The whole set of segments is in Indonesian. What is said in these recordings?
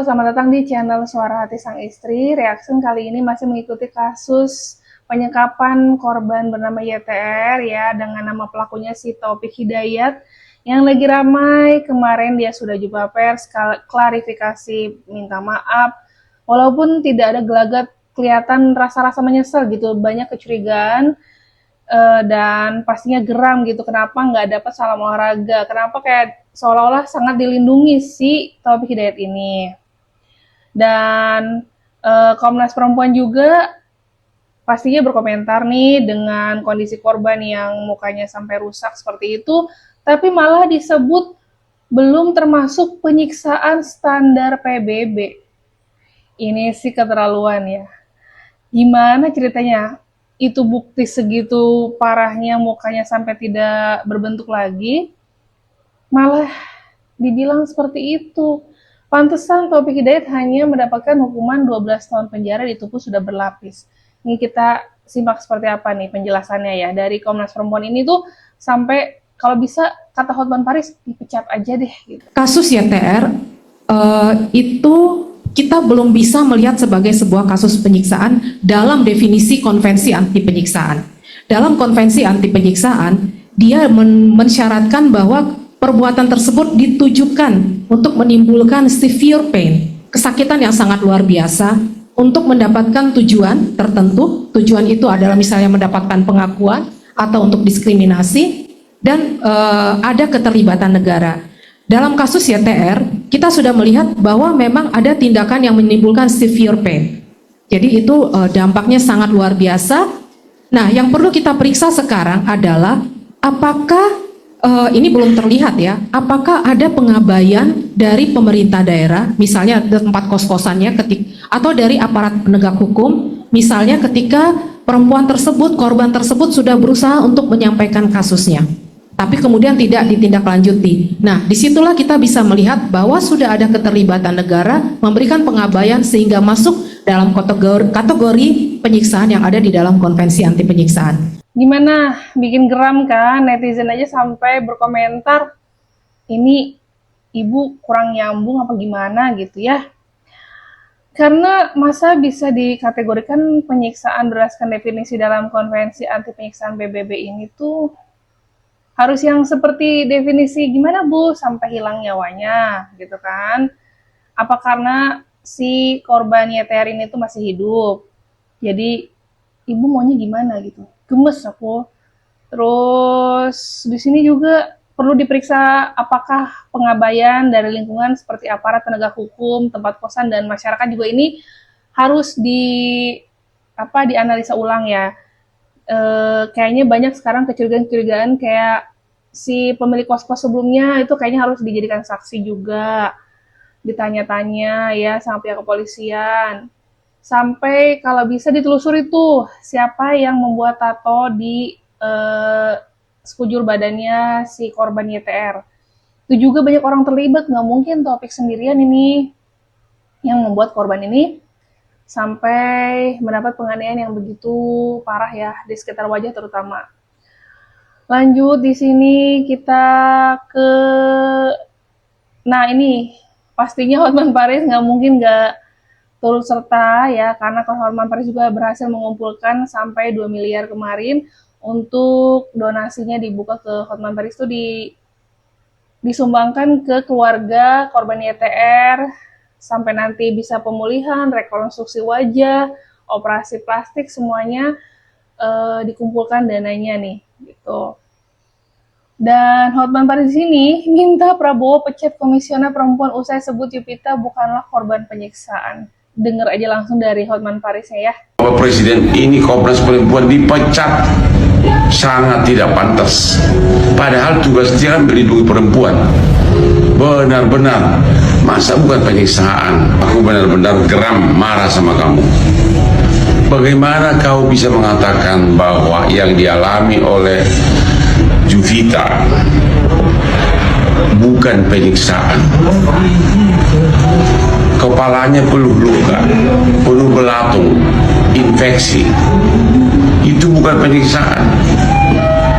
selamat datang di channel Suara Hati Sang Istri. Reaction kali ini masih mengikuti kasus penyekapan korban bernama YTR ya, dengan nama pelakunya si Taufik Hidayat yang lagi ramai. Kemarin dia sudah jumpa pers, klarifikasi, minta maaf. Walaupun tidak ada gelagat, kelihatan rasa-rasa menyesal gitu, banyak kecurigaan. Dan pastinya geram gitu, kenapa nggak dapat salam olahraga, kenapa kayak seolah-olah sangat dilindungi si Taufik Hidayat ini. Dan Komnas Perempuan juga pastinya berkomentar nih dengan kondisi korban yang mukanya sampai rusak seperti itu, tapi malah disebut belum termasuk penyiksaan standar PBB. Ini sih keterlaluan ya. Gimana ceritanya? Itu bukti segitu parahnya mukanya sampai tidak berbentuk lagi, malah dibilang seperti itu. Pantesan Taufik Hidayat hanya mendapatkan hukuman 12 tahun penjara, ditumpuk sudah berlapis. Ini kita simak seperti apa nih penjelasannya ya dari Komnas Perempuan ini tuh, sampai kalau bisa kata Hotman Paris dipecat aja deh gitu. Kasus YTR itu kita belum bisa melihat sebagai sebuah kasus penyiksaan dalam definisi konvensi anti penyiksaan. Dalam konvensi anti penyiksaan, dia mensyaratkan bahwa perbuatan tersebut ditujukan untuk menimbulkan severe pain, kesakitan yang sangat luar biasa, untuk mendapatkan tujuan tertentu. Tujuan itu adalah misalnya mendapatkan pengakuan atau untuk diskriminasi, dan ada keterlibatan negara. Dalam kasus YTR, kita sudah melihat bahwa memang ada tindakan yang menimbulkan severe pain. Jadi itu dampaknya sangat luar biasa. Nah, yang perlu kita periksa sekarang adalah apakah, ini belum terlihat ya, apakah ada pengabaian dari pemerintah daerah, misalnya tempat kos-kosannya, atau dari aparat penegak hukum, misalnya ketika perempuan tersebut, korban tersebut sudah berusaha untuk menyampaikan kasusnya, tapi kemudian tidak ditindaklanjuti. Nah, disitulah kita bisa melihat bahwa sudah ada keterlibatan negara memberikan pengabaian sehingga masuk dalam kategori penyiksaan yang ada di dalam konvensi anti penyiksaan. Gimana? Bikin geram kan? Netizen aja sampai berkomentar, ini ibu kurang nyambung apa gimana gitu ya. Karena masa bisa dikategorikan penyiksaan berdasarkan definisi dalam konvensi anti penyiksaan PBB ini tuh harus yang seperti definisi gimana Bu, sampai hilang nyawanya gitu kan. Apa karena si korban YTR ini tuh masih hidup, jadi ibu maunya gimana gitu. Gemes aku. Terus di sini juga perlu diperiksa apakah pengabaian dari lingkungan seperti aparat penegak hukum, tempat kosan, dan masyarakat juga ini harus dianalisa ulang ya. Kayaknya banyak sekarang kecurigaan-kecurigaan, kayak si pemilik kos-kos sebelumnya itu kayaknya harus dijadikan saksi juga, ditanya-tanya ya sama pihak kepolisian, sampai kalau bisa ditelusuri tuh siapa yang membuat tato di sekujur badannya si korban YTR. Itu juga banyak orang terlibat, nggak mungkin Taufik sendirian ini yang membuat korban ini sampai mendapat penganiayaan yang begitu parah ya, di sekitar wajah terutama. Lanjut di sini kita ke, nah ini pastinya Hotman Paris nggak mungkin nggak turut serta ya, karena Hotman Paris juga berhasil mengumpulkan sampai 2 miliar kemarin untuk donasinya dibuka ke Hotman Paris itu disumbangkan ke keluarga korban YTR, sampai nanti bisa pemulihan, rekonstruksi wajah, operasi plastik, semuanya dikumpulkan dananya nih gitu. Dan Hotman Paris di sini minta Prabowo pecat komisioner perempuan usai sebut Yupita bukanlah korban penyiksaan. Dengar aja langsung dari Hotman Parisnya ya. Bapak Presiden, ini Komnas Perempuan dipecat, sangat tidak pantas. Padahal tugas dia kan melindungi perempuan. Benar-benar, masa bukan penyiksaan? Aku benar-benar geram, marah sama kamu. Bagaimana kau bisa mengatakan bahwa yang dialami oleh Yupita bukan penyiksaan? Kepalanya penuh luka, penuh belatung, infeksi. Itu bukan penyiksaan.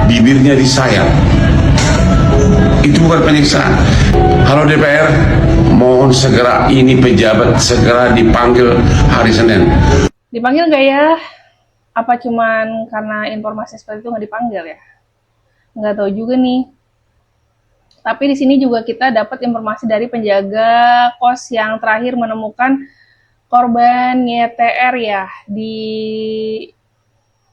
Bibirnya disayat. Itu bukan penyiksaan. Halo DPR, mohon Tolong segera ini pejabat segera dipanggil hari Senin. Dipanggil nggak ya? Apa cuman karena informasi seperti itu nggak dipanggil ya? Nggak tahu juga nih. Tapi di sini juga kita dapat informasi dari penjaga kos yang terakhir menemukan korban YTR ya di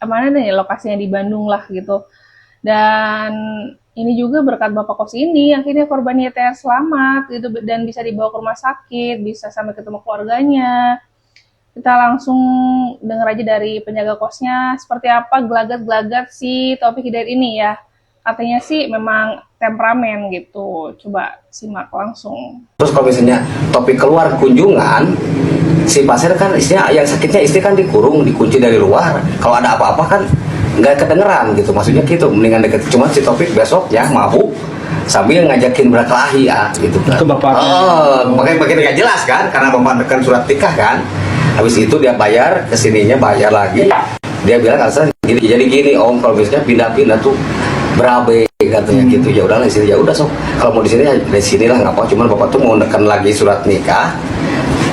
mana nih lokasinya di Bandung lah gitu. Dan ini juga berkat bapak kos ini akhirnya korban YTR selamat gitu dan bisa dibawa ke rumah sakit, bisa sampai ketemu keluarganya. Kita langsung dengar aja dari penjaga kosnya seperti apa gelagat-gelagat si Taufik Hidayat ini ya. Katanya sih memang temperamen gitu. Coba simak langsung. Terus kalau misalnya Taufik keluar kunjungan, si pasien kan istrinya yang sakitnya istri kan dikurung, dikunci dari luar. Kalau ada apa-apa kan nggak kedengeran gitu. Maksudnya gitu, mendingan deket. Cuma si Taufik besok ya mabuk sambil ngajakin berkelahi ya gitu kan. Ke bapaknya. Oh, makanya nggak jelas kan, karena bapak tekan surat nikah kan. Habis itu dia bayar, kesininya bayar lagi. Dia bilang alasan gini, jadi gini om, kalau misalnya pindah-pindah tuh berabe katanya gitu. Ya udahlah di sini, ya udah sok. Kalau mau di sini ya di sinilah nggak apa. Cuman bapak tuh mau nekan lagi surat nikah.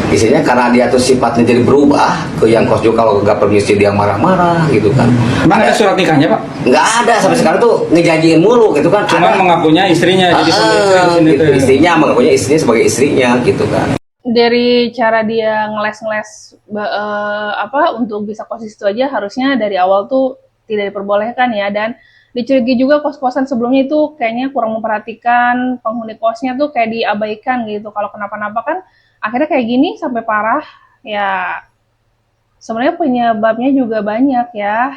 Isinya karena dia tuh sifatnya jadi berubah ke yang kos juga, kalau nggak permisi dia marah-marah gitu kan. Emang ada surat nikahnya Pak? Nggak ada sampai sekarang tuh ngejanjiin mulu gitu kan. Cuman mengakunya istrinya jadi gitu, istrinya mengakunya istrinya sebagai istrinya gitu kan. Dari cara dia ngeles-ngeles untuk bisa kos itu aja harusnya dari awal tuh tidak diperbolehkan ya. Dan dicurigai juga kos-kosan sebelumnya itu kayaknya kurang memperhatikan penghuni kosnya tuh kayak diabaikan gitu. Kalau kenapa-napa kan akhirnya kayak gini sampai parah ya. Sebenarnya penyebabnya juga banyak ya.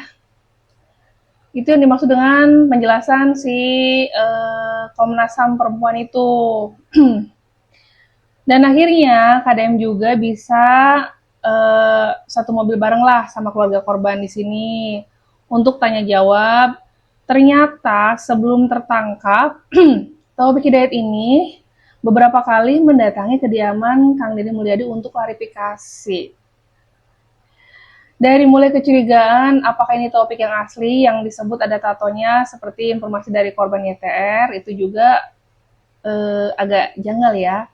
Itu yang dimaksud dengan penjelasan si Komnas HAM perempuan itu. Dan akhirnya KDM juga bisa satu mobil bareng lah sama keluarga korban di sini untuk tanya jawab. Ternyata sebelum tertangkap, Taufik Hidayat ini beberapa kali mendatangi kediaman Kang Deddy Mulyadi untuk klarifikasi. Dari mulai kecurigaan apakah ini Taufik yang asli yang disebut ada tatonya seperti informasi dari korban YTR, itu juga agak janggal ya.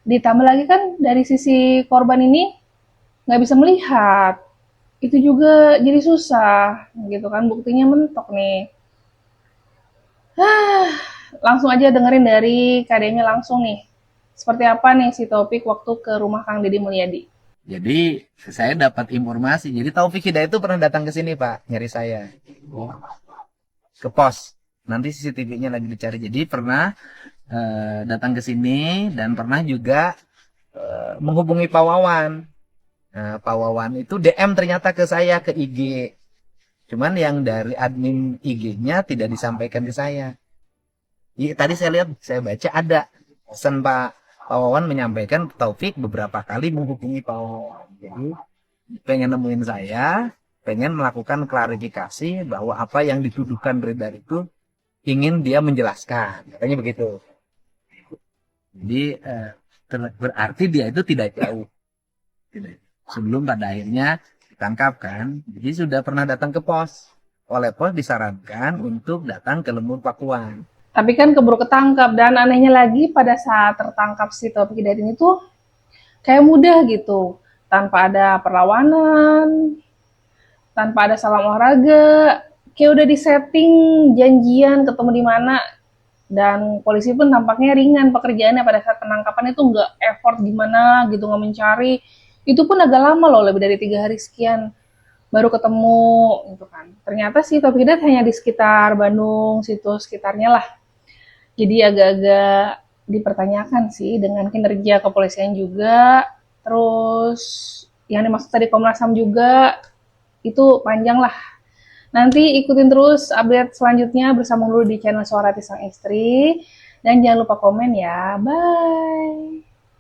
Ditambah lagi kan dari sisi korban ini nggak bisa melihat, itu juga jadi susah gitu kan, buktinya mentok nih. Langsung aja dengerin dari KDM-nya langsung nih, seperti apa nih si Taufik waktu ke rumah Kang Deddy Mulyadi. Jadi saya dapat informasi, jadi Taufik Hidayat itu pernah datang ke sini Pak, nyari saya ke pos. Nanti CCTV-nya lagi dicari. Jadi pernah datang ke sini dan pernah juga menghubungi Pak Wawan. Nah, Pak Wawan itu DM ternyata ke saya ke IG. Cuman yang dari admin IG-nya tidak disampaikan ke saya. Tadi saya lihat, saya baca ada pesan Pak Wawan menyampaikan Taufik beberapa kali menghubungi Pak Wawan. Jadi pengen nemuin saya, pengen melakukan klarifikasi bahwa apa yang dituduhkan beredar itu ingin dia menjelaskan. Katanya begitu. Jadi berarti dia itu tidak jauh. Sebelum pada akhirnya ditangkap kan. Jadi sudah pernah datang ke pos. Oleh pos disarankan untuk datang ke Lembur Pakuan. Tapi kan keburu ketangkap, dan anehnya lagi pada saat tertangkap si Taufik Hidayat ini tuh kayak mudah gitu. Tanpa ada perlawanan, tanpa ada salam olahraga. Kayak udah disetting janjian ketemu di mana. Dan polisi pun tampaknya ringan pekerjaannya pada saat penangkapan itu, nggak effort gimana gitu, nggak mencari. Itu pun agak lama loh, lebih dari 3 hari sekian baru ketemu gitu kan. Ternyata sih Taufik Hidayat hanya di sekitar Bandung, situ sekitarnya lah. Jadi agak-agak dipertanyakan sih dengan kinerja kepolisian juga. Terus yang dimaksud tadi Komnas HAM juga, itu panjang lah. Nanti ikutin terus update selanjutnya bersama dulu di channel Suara Hati Sang Istri. Dan jangan lupa komen ya. Bye!